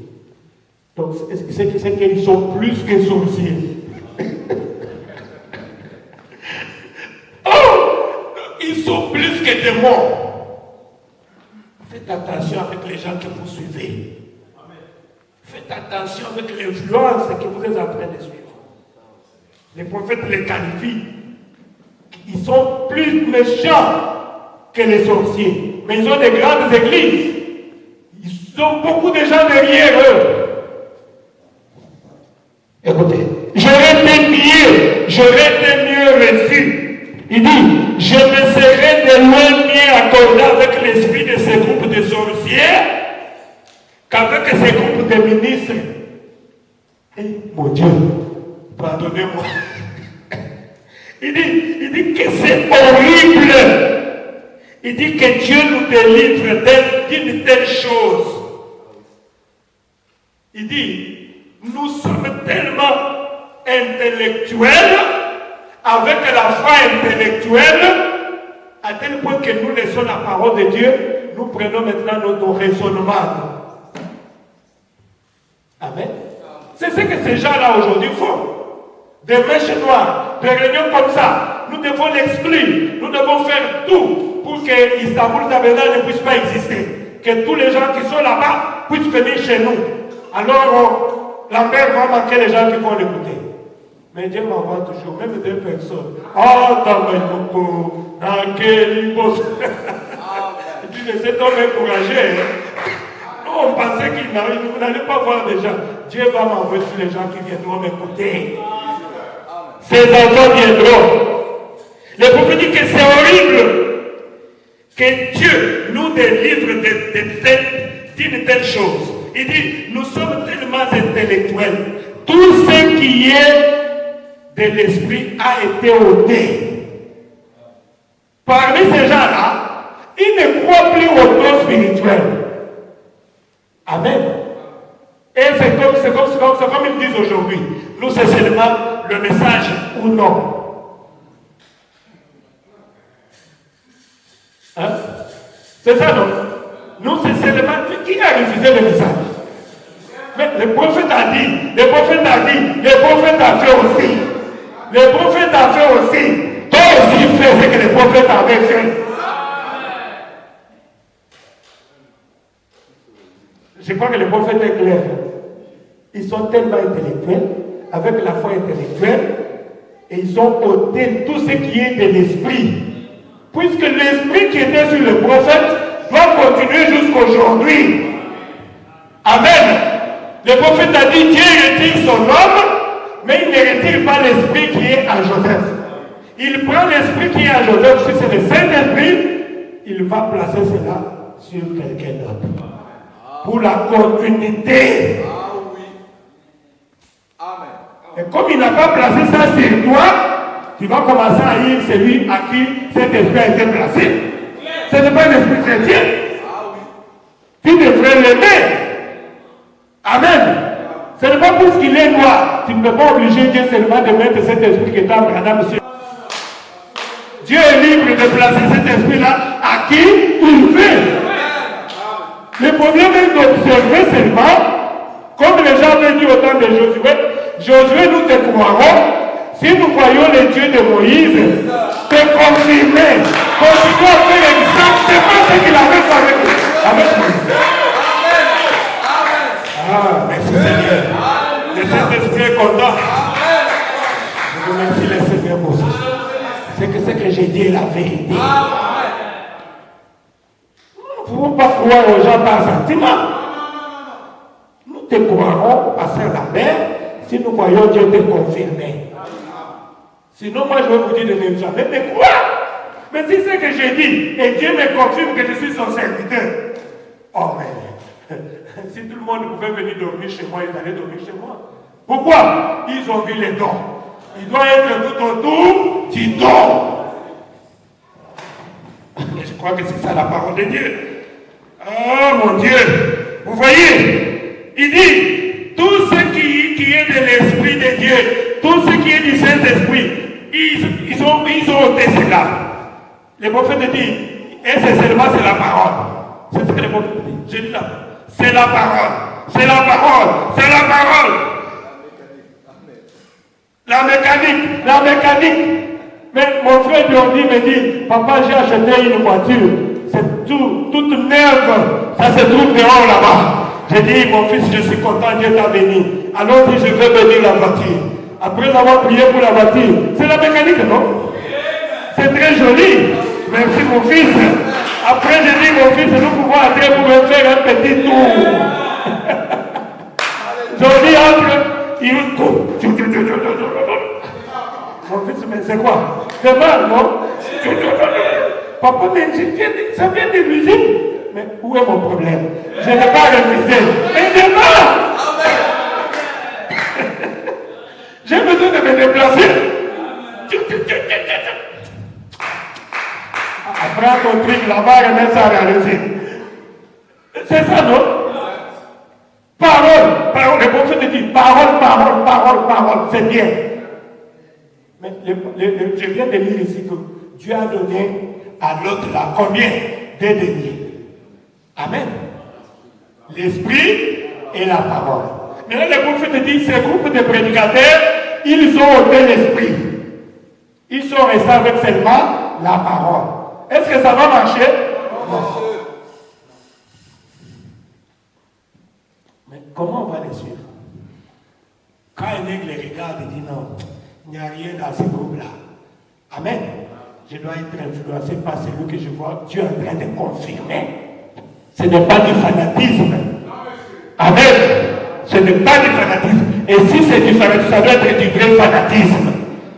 Donc, c'est qu'ils sont plus que sorciers. Oh! Ils sont plus que démons. Faites attention avec les gens que vous suivez. Faites attention avec l'influence que vous êtes en train de suivre. Les prophètes les qualifient. Ils sont plus méchants que les sorciers. Mais ils ont des grandes églises. Ils ont beaucoup de gens derrière eux. Écoutez, j'aurais été mieux reçu. Il dit, je me serais de loin mieux accordé avec l'esprit de ces groupes de sorciers qu'avec ces groupes de ministres. Et mon Dieu, pardonnez-moi. Il dit que c'est horrible. Il dit que Dieu nous délivre d'une telle chose. Il dit, nous sommes tellement intellectuels, avec la foi intellectuelle, à tel point que nous laissons la parole de Dieu, nous prenons maintenant nos raisonnements. Amen. C'est ce que ces gens-là aujourd'hui font. Des mèches noires, des réunions comme ça. Nous devons l'exclure. Nous devons faire tout pour que Istanbul Tabernacle ne puisse pas exister. Que tous les gens qui sont là-bas puissent venir chez nous. Alors, la mer va manquer les gens qui vont l'écouter. Mais Dieu m'envoie toujours, même deux personnes. Ah, Tabaïmoko, Nankeli, Bos. Il dit, mais cet homme est encouragé. On pensait qu'il n'allait pas voir des gens. Dieu va m'envoyer tous les gens qui viendront m'écouter. Ces enfants viendront. Le prophète dit que c'est horrible que Dieu nous délivre d'une telle chose. Il dit, nous sommes tellement intellectuels. Tout ce qui est de l'esprit a été ôté. Parmi ces gens-là, ils ne croient plus au trône spirituel. Amen. Et c'est comme ils disent aujourd'hui. Nous, c'est seulement le message ou non. Hein? C'est ça, non? Nous, c'est seulement qui a refusé le message. Mais le prophète a dit, le prophète a fait aussi. Le prophète a fait aussi. Toi aussi fais ce que le prophète avait fait. Je crois que le prophète est clair. Ils sont tellement intellectuels, avec la foi intellectuelle, et ils ont ôté tout ce qui est de l'esprit. Puisque l'esprit qui était sur le prophète doit continuer jusqu'aujourd'hui. Amen. Le prophète a dit, Dieu retire son homme, mais il ne retire pas l'esprit qui est à Joseph. Il prend l'esprit qui est à Joseph, si c'est le Saint-Esprit, il va placer cela sur quelqu'un d'autre. Pour la continuité. Ah oui. Amen. Et comme il n'a pas placé ça sur toi, tu vas commencer à haïr celui à qui cet esprit a été placé. Ce n'est pas un esprit chrétien. Tu devrais l'aimer. Amen. Ce n'est pas parce qu'il est noir. Tu ne peux pas obliger Dieu seulement de mettre cet esprit qui est dans Abraham. Dieu est libre de placer cet esprit-là à qui il veut. Le problème est d'observer seulement, comme les gens l'ont dit au temps de Josué. Josué, nous te croirons si nous voyons le Dieu de Moïse te confirmer. Continue à faire exactement ce qu'il avait fait avec Moïse. Ah, merci Seigneur. Le Saint-Esprit est content. Je vous remercie le Seigneur pour ça. C'est que ce que j'ai dit est la vérité. Nous ne pouvons pas croire aux gens par sentiment. Nous te croirons, pasteur Lambert, si nous voyons Dieu te confirmer. Sinon, moi je vais vous dire de ne jamais me croire. Mais si c'est ce que j'ai dit, et Dieu me confirme que je suis son serviteur. Oh, mais si tout le monde pouvait venir dormir chez moi, ils allaient dormir chez moi. Pourquoi? Ils ont vu les dons. Il doit être tout autour du don. Et je crois que c'est ça la parole de Dieu. Oh mon Dieu. Vous voyez, il dit, tout ce qui est de l'Esprit de Dieu, tout ce qui est du Saint-Esprit, ils ont ôté cela. Les prophètes disent, et c'est seulement c'est la parole. C'est ce que les prophètes disent. J'ai dit là. C'est la parole. C'est la parole. C'est la parole. La mécanique. Mais mon frère Jordi me dit, papa, j'ai acheté une voiture. C'est toute neuve. Ça se trouve dehors là-bas. J'ai dit, mon fils, je suis content, Dieu t'a béni. Alors si je veux bénir la voiture. Après avoir prié pour la voiture, c'est la mécanique, non? C'est très joli. Merci mon fils. Après j'ai dit, mon fils, nous pouvons entrer pour me faire un petit tour. Jordi entre, il court. Mon fils, mais c'est quoi? C'est mal, non? Papa, mais ça vient de l'usine. Mais où est mon problème? Je n'ai pas refusé. Mais demain! J'ai besoin de me déplacer. Après ton truc là-bas, et met ça à la résine. C'est ça, non? Parole. Le prophète dit parole, c'est bien. Mais je viens de lire ici que Dieu a donné à l'autre là combien? Des deniers. Amen. L'esprit et la parole. Maintenant, le prophète dit, ces groupes de prédicateurs, ils ont ôté l'esprit. Ils sont restés avec seulement la parole. Est-ce que ça va marcher? Non. Mais comment on va les suivre? Quand un aigle les regarde et dit non, il n'y a rien dans ce groupe-là. Amen. Je dois être influencé par celui que je vois Dieu en train de confirmer. Ce n'est pas du fanatisme. Amen. Ce n'est pas du fanatisme. Et si c'est du fanatisme, ça doit être du vrai fanatisme.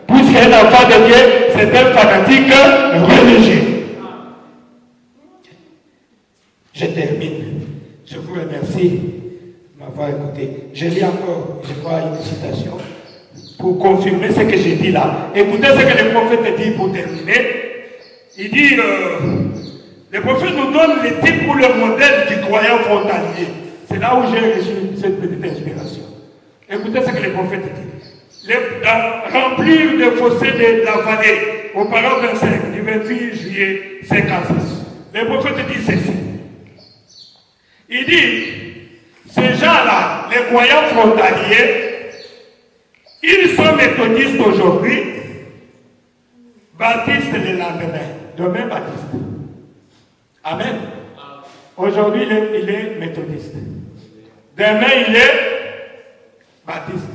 Puisqu'un enfant de Dieu, c'est un fanatique religieux. Je termine. Je vous remercie de m'avoir écouté. Je lis encore, je crois, une citation pour confirmer ce que j'ai dit là. Écoutez ce que le prophète dit pour terminer. Il dit, le prophète nous donne les types pour le modèle du croyant frontalier. C'est là où j'ai reçu cette petite inspiration. Écoutez ce que le prophète dit. Remplir le fossé de la vallée, au paragraphe 25 du 28 juillet 56. Le prophète dit ceci. Il dit, ces gens-là, les croyants frontaliers, ils sont méthodistes aujourd'hui, baptistes le lendemain. Demain, baptiste. Amen. Aujourd'hui, il est méthodiste. Demain, il est baptiste.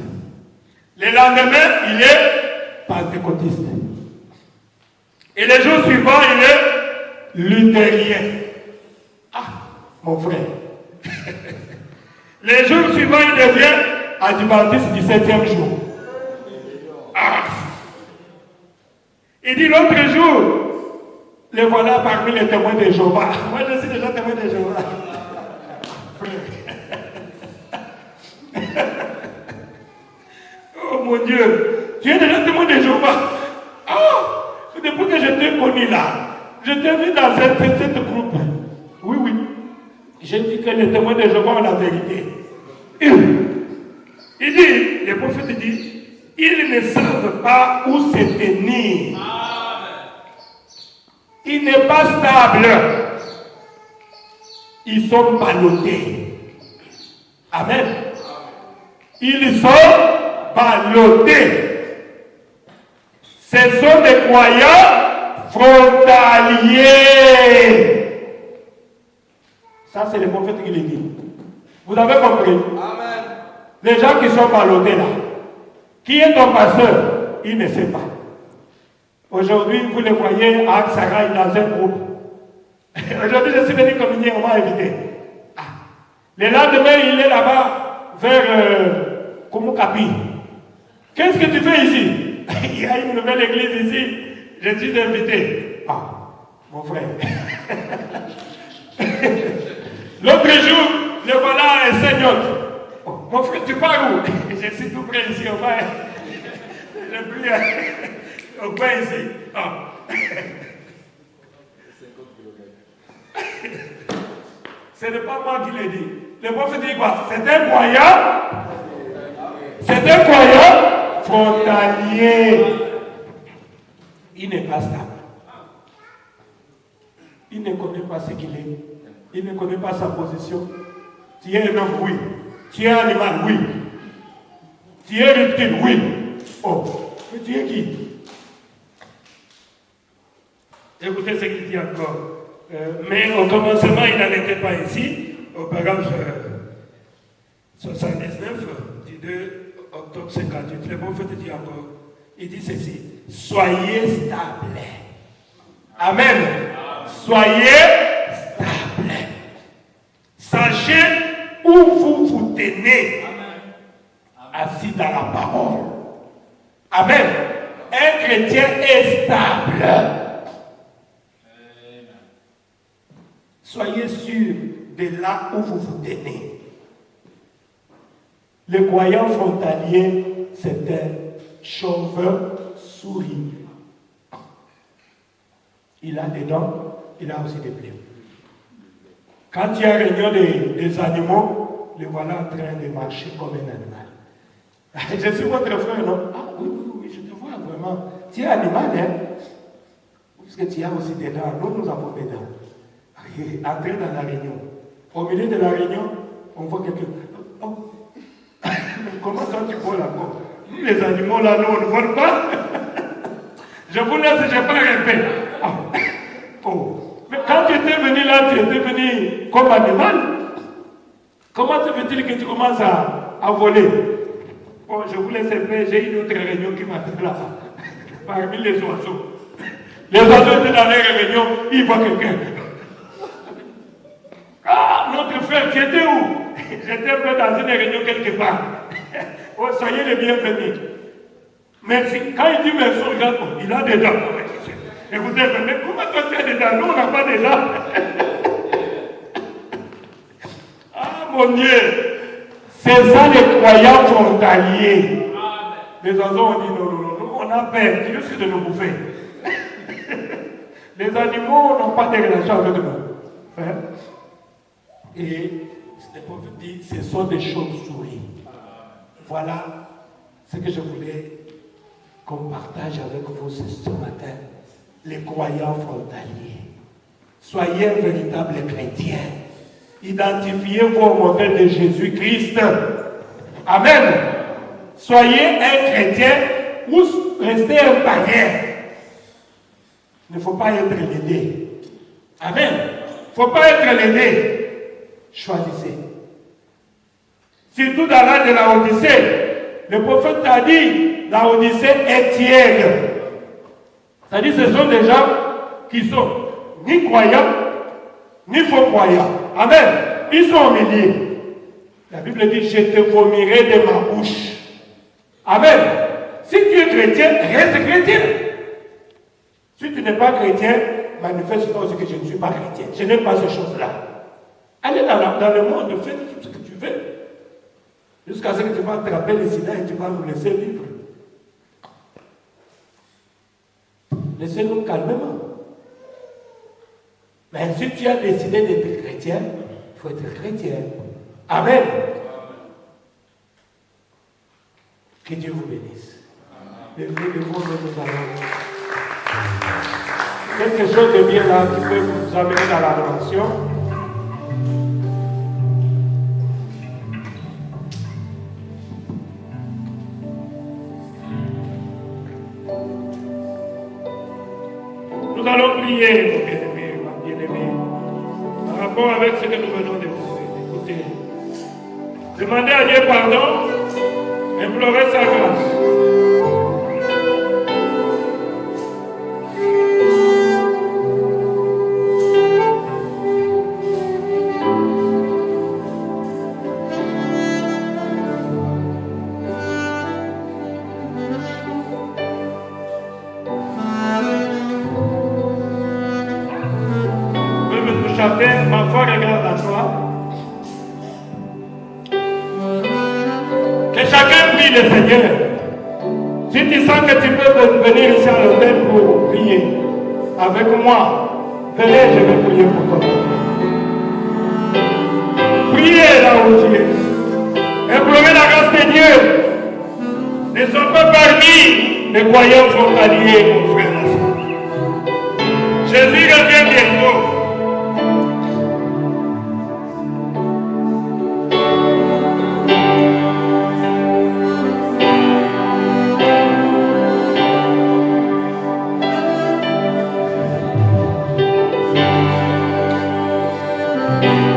Le lendemain, il est pentecôtiste. Et le jour suivant, il est luthérien. Ah, mon frère. Le jour suivant, il devient adventiste du 7e jour. Ah. Il dit l'autre jour, les voilà parmi les témoins de Jéhovah. Moi, je suis déjà témoin de Jéhovah. Oh mon Dieu, tu es déjà témoin de Jéhovah. Je dis que les témoins de Jéhovah ont la vérité. Il dit, les prophètes disent, ils ne savent pas où se tenir. Il n'est pas stable. Ils sont ballottés. Amen. Ils sont ballottés. Ce sont des croyants frontaliers. Ça, c'est le prophète qui le dit. Vous avez compris? Amen. Les gens qui sont ballottés là. Qui est ton pasteur? Il ne sait pas. Aujourd'hui, vous le voyez à Sarai dans un groupe. Aujourd'hui, je suis venu communier, on m'a invité. Le lendemain, il est là-bas, vers Komukapi. Qu'est-ce que tu fais ici? Il y a une nouvelle église ici. Je suis invité. Ah, mon frère. L'autre jour, le voilà un seigneur. Oh, mon frère, tu pars où? Je suis tout près ici, au bas. Je prie au coin ici. Ah. Ce n'est pas moi qui l'ai dit. Le prophète dit quoi? C'est un croyant. C'est un croyant frontalier. Il n'est pas stable. Il ne connaît pas ce qu'il est. Il ne connaît pas sa position. Tu es un homme, oui. Tu es un animal, oui. Tu es reptile, oui. Oh, mais tu es qui? Écoutez ce qu'il dit encore. Mais au commencement, il n'en était pas ici. Au paragraphe 79 du 2 octobre 58, le prophète dit encore, il dit ceci: soyez stable. Amen. Soyez stable. Sachez où vous vous tenez. Assis dans la parole. Amen. Un chrétien est stable. Soyez sûr de là où vous vous tenez. Le croyant frontalier, c'est un chauve-souris. Il a des dents, il a aussi des plaies. Quand il y a réunion des animaux, le voilà en train de marcher comme un animal. Je suis votre frère, non? Ah oui, je te vois vraiment. Tu es animal, hein? Parce que tu as aussi des dents. Nous avons des dents. Entrer dans la réunion. Au milieu de la réunion, on voit quelqu'un. Oh. Comment ça tu voles encore? Nous, les animaux là, nous, on ne vole pas. Je vous laisse, je parle un peu. Oh. Mais quand tu étais venu là, tu étais venu comme animal. Comment se fait-il que tu commences à voler? Bon, je vous laisse un peu, j'ai une autre réunion qui m'attend là. Parmi les oiseaux. Les oiseaux étaient dans les réunions, ils voient quelqu'un. Ah, notre frère, tu étais où? J'étais un peu dans une réunion quelque part. Oh, soyez les bienvenus. Merci. Quand il dit merci, regarde, il a des dents. Écoutez, mais comment toi tu as des dents? Nous, on n'a pas des dents. Ah, mon Dieu. C'est ça les croyants frontaliers. Les oiseaux ont dit non, on a peur, c'est juste de nous bouffer. Les animaux n'ont pas de relation avec nous. Hein? Et le prophète dit, ce sont des chauves-souris. Voilà ce que je voulais qu'on partage avec vous ce matin. Les croyants frontaliers. Soyez un véritable chrétien. Identifiez-vous au modèle de Jésus-Christ. Amen. Soyez un chrétien ou restez un païen. Il ne faut pas être l'aidé. Amen. Il ne faut pas être l'aidé. Choisissez. Surtout dans l'âge de la Odyssée, le prophète a dit, la Odyssée est tiède. C'est-à-dire ce sont des gens qui sont ni croyants, ni faux croyants. Amen. Ils sont au milieu. La Bible dit, je te vomirai de ma bouche. Amen. Si tu es chrétien, reste chrétien. Si tu n'es pas chrétien, manifeste-toi aussi que je ne suis pas chrétien. Je n'aime pas ces choses-là. Allez dans le monde, fais tout ce que tu veux. Jusqu'à ce que tu vas attraper le sida et tu vas nous laisser vivre. Laissez-nous calmement. Mais si tu as décidé d'être chrétien, il faut être chrétien. Amen. Que Dieu vous bénisse. Levez-vous, nous allons. Quelque chose de bien là qui peut vous amener dans l'adoration. Nous allons prier, mon bien-aimé, ma bien-aimée, en rapport avec ce que nous venons d'écouter. Demandez à Dieu pardon, implorer sa grâce. Ma foi regarde à toi. Que chacun prie le Seigneur. Si tu sens que tu peux venir ici à l'hôtel pour prier avec moi, venez, je vais prier pour toi. Priez là où tu es. Implorez la grâce de Dieu. Ne sois pas parmi les croyants frontaliers, mon frère, ma soeur. Jésus revient bientôt. Thank you.